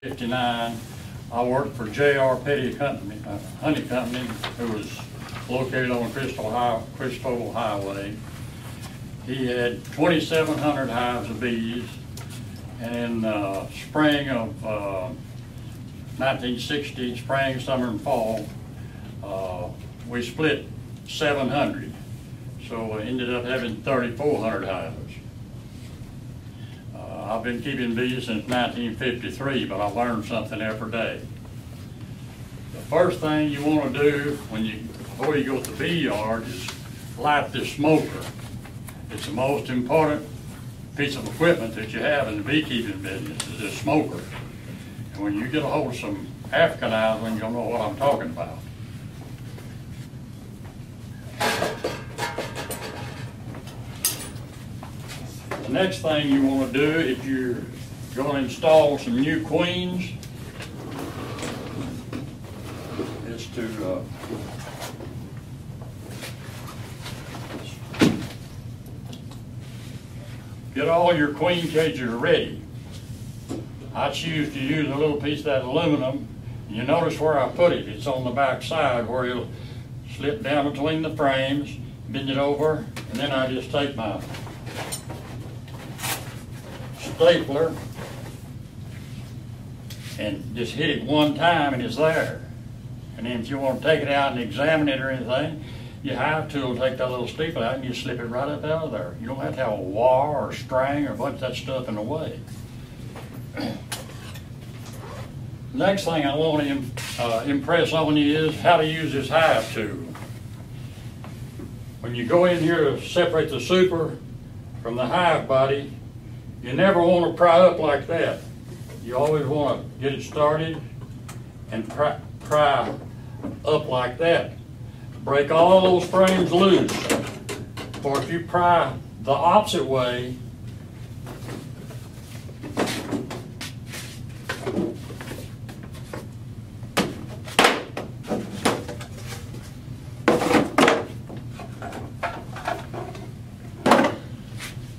1959, I worked for J.R. Petty Company, Honey Company, who was located on Crystal Highway. He had 2,700 hives of bees, and in spring of 1960, spring, summer, and fall, we split 700. So I ended up having 3,400 hives. I've been keeping bees since 1953, but I learned something every day. The first thing you want to do before you go to the bee yard is light this smoker. It's the most important piece of equipment that you have in the beekeeping business is this smoker. And when you get a hold of some African island, you'll know what I'm talking about. The next thing you want to do if you're going to install some new queens is to get all your queen cages ready. I choose to use a little piece of that aluminum. You notice where I put it. It's on the back side where it'll slip down between the frames, bend it over, and then I just take my stapler and just hit it one time and it's there. And then if you want to take it out and examine it or anything, your hive tool will take that little staple out and you slip it right up out of there. You don't have to have a wire or a string or a bunch of that stuff in the way. Next thing I want to impress on you is how to use this hive tool. When you go in here to separate the super from the hive body, you never want to pry up like that. You always want to get it started and pry up like that. Break all those frames loose. For if you pry the opposite way,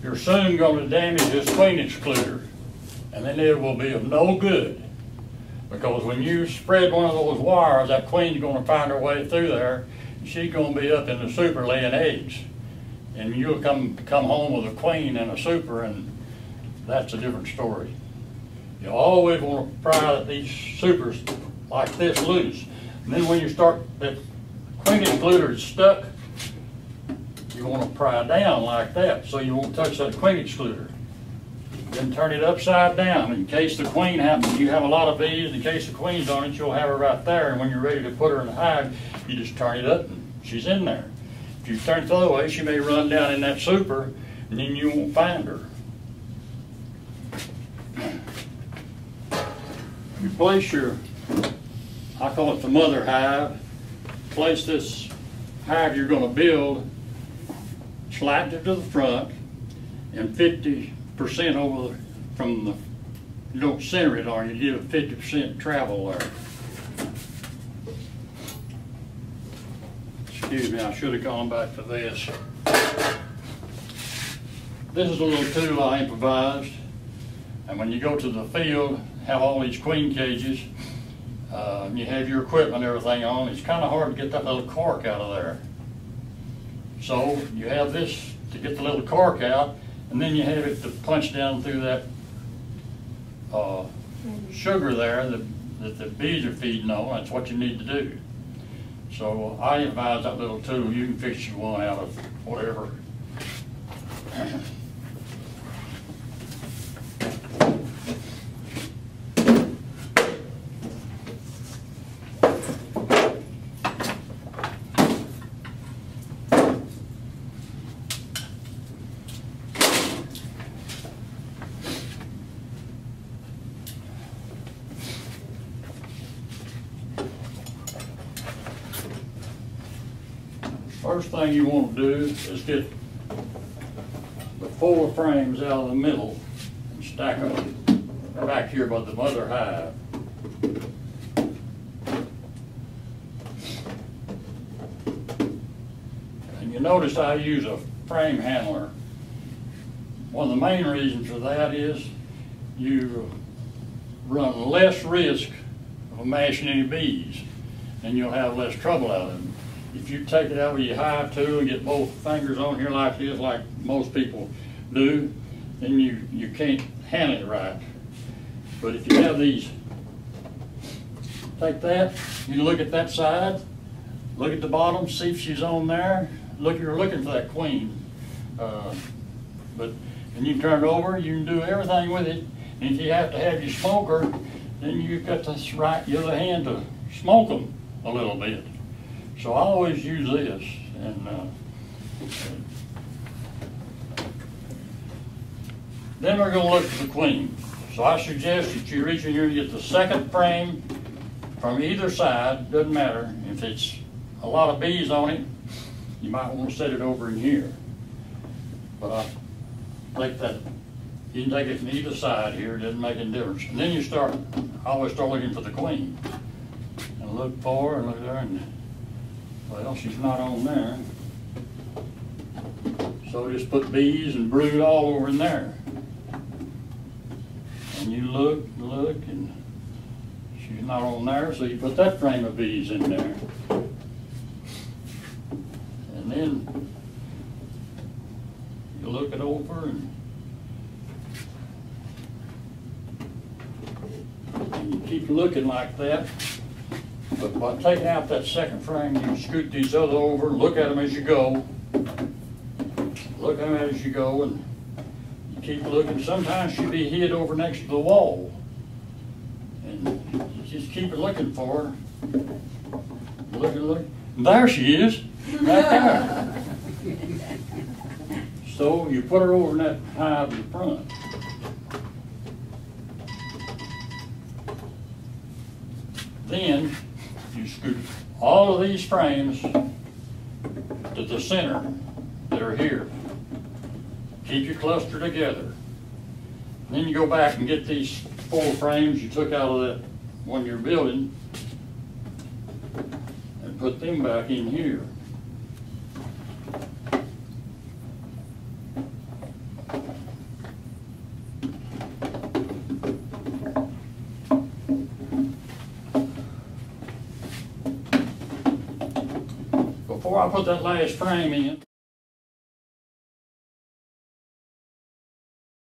you're soon going to damage this queen excluder, and then it will be of no good, because when you spread one of those wires, that queen's going to find her way through there, and she's going to be up in the super laying eggs, and you'll come home with a queen and a super, and that's a different story. You always want to pry these supers like this loose, and then when you start, that queen excluder is stuck, you want to pry down like that so you won't touch that queen excluder. Then turn it upside down in case the queen happens. You have a lot of bees, in case the queen's on it, you'll have her right there, and when you're ready to put her in the hive, you just turn it up and she's in there. If you turn it the other way, she may run down in that super and then you won't find her. You place your, I call it the mother hive, place this hive you're going to build slightly to the front and 50% over from the, you don't center it on, you give it 50% travel there. Excuse me, I should have gone back to this. This is a little tool I improvised, and when you go to the field, have all these queen cages, you have your equipment and everything on, it's kind of hard to get that little cork out of there. So you have this to get the little cork out, and then you have it to punch down through that sugar there that the bees are feeding on. That's what you need to do. So I advise that little tool. You can fix you one out of whatever. First thing you want to do is get the 4 frames out of the middle and stack them back here by the mother hive. And you notice I use a frame handler. One of the main reasons for that is you run less risk of mashing any bees, and you'll have less trouble out of them. If you take it out with your hive tool and get both fingers on here like this, like most people do, then you can't handle it right. But if you have these, take that, you look at that side, look at the bottom, see if she's on there. You're looking for that queen. And you turn it over, you can do everything with it. And if you have to have your smoker, then you've got this right the other hand to smoke them a little bit. So I always use this. And then we're going to look for the queen. So I suggest that you reach in here and get the second frame from either side. Doesn't matter. If it's a lot of bees on it, you might want to set it over in here. But I think that you can take it from either side here, it doesn't make any difference. And then I always start looking for the queen. And look for her and look there, and well, she's not on there. So just put bees and brood all over in there. And you look, and she's not on there, so you put that frame of bees in there. And then you look it over, and you keep looking like that. But by taking out that second frame, you scoot these other over, look at them as you go. Look at them as you go, and you keep looking. Sometimes she'll be hid over next to the wall. And you just keep looking for her. Look. And there she is, right there. So you put her over in that hive in front. Then you scoot all of these frames to the center that are here. Keep your cluster together. And then you go back and get these 4 frames you took out of that one you're building and put them back in here. Before I put that last frame in,